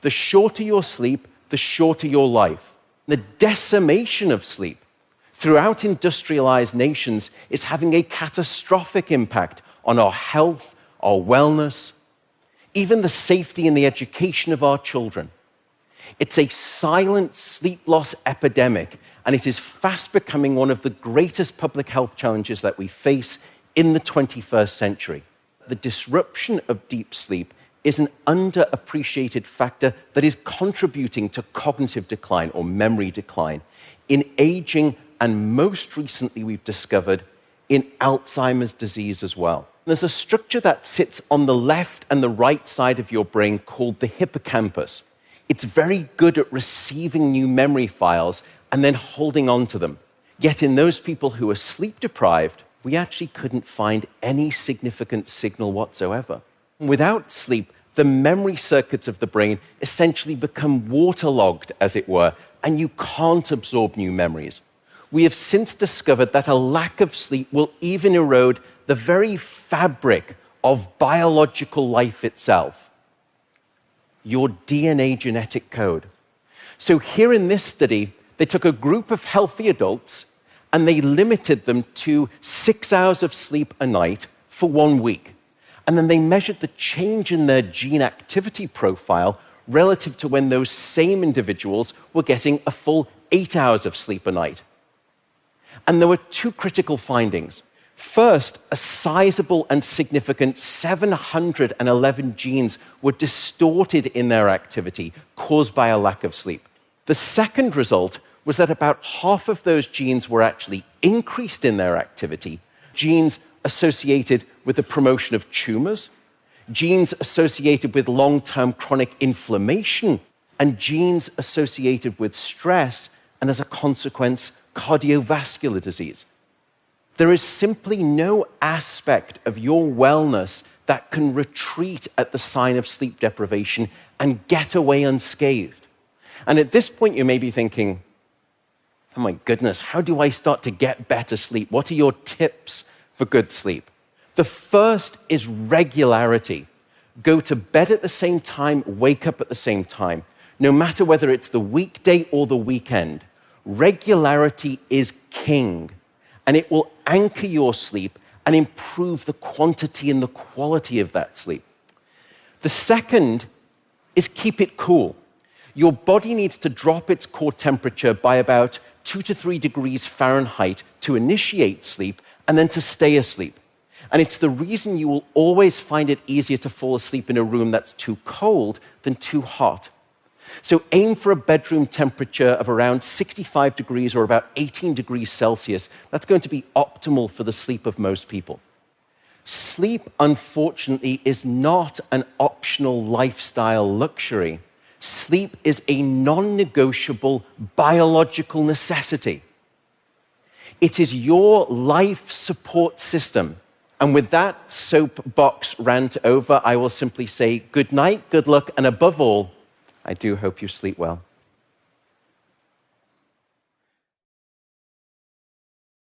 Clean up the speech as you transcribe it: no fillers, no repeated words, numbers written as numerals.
The shorter your sleep, the shorter your life. The decimation of sleep throughout industrialized nations is having a catastrophic impact on our health, our wellness, even the safety and the education of our children. It's a silent sleep loss epidemic, and it is fast becoming one of the greatest public health challenges that we face in the 21st century. The disruption of deep sleep is an underappreciated factor that is contributing to cognitive decline or memory decline in aging, and most recently we've discovered in Alzheimer's disease as well. There's a structure that sits on the left and the right side of your brain called the hippocampus. It's very good at receiving new memory files and then holding on to them. Yet in those people who are sleep deprived, we actually couldn't find any significant signal whatsoever. Without sleep, the memory circuits of the brain essentially become waterlogged, as it were, and you can't absorb new memories. We have since discovered that a lack of sleep will even erode the very fabric of biological life itself, your DNA genetic code. So here in this study, they took a group of healthy adults and they limited them to 6 hours of sleep a night for 1 week. And then they measured the change in their gene activity profile relative to when those same individuals were getting a full 8 hours of sleep a night. And there were two critical findings. First, a sizable and significant 711 genes were distorted in their activity, caused by a lack of sleep. The second result was that about half of those genes were actually increased in their activity, genes associated with the promotion of tumors, genes associated with long-term chronic inflammation, and genes associated with stress, and as a consequence, cardiovascular disease. There is simply no aspect of your wellness that can retreat at the sign of sleep deprivation and get away unscathed. And at this point, you may be thinking, oh my goodness, how do I start to get better sleep? What are your tips for good sleep? The first is regularity. Go to bed at the same time, wake up at the same time. No matter whether it's the weekday or the weekend, regularity is king, and it will anchor your sleep and improve the quantity and the quality of that sleep. The second is keep it cool. Your body needs to drop its core temperature by about 2 to 3 degrees Fahrenheit to initiate sleep and then to stay asleep. And it's the reason you will always find it easier to fall asleep in a room that's too cold than too hot. So aim for a bedroom temperature of around 65 degrees or about 18 degrees Celsius. That's going to be optimal for the sleep of most people. Sleep, unfortunately, is not an optional lifestyle luxury. Sleep is a non-negotiable biological necessity. It is your life support system. And with that soapbox rant over, I will simply say good night, good luck, and above all, I do hope you sleep well.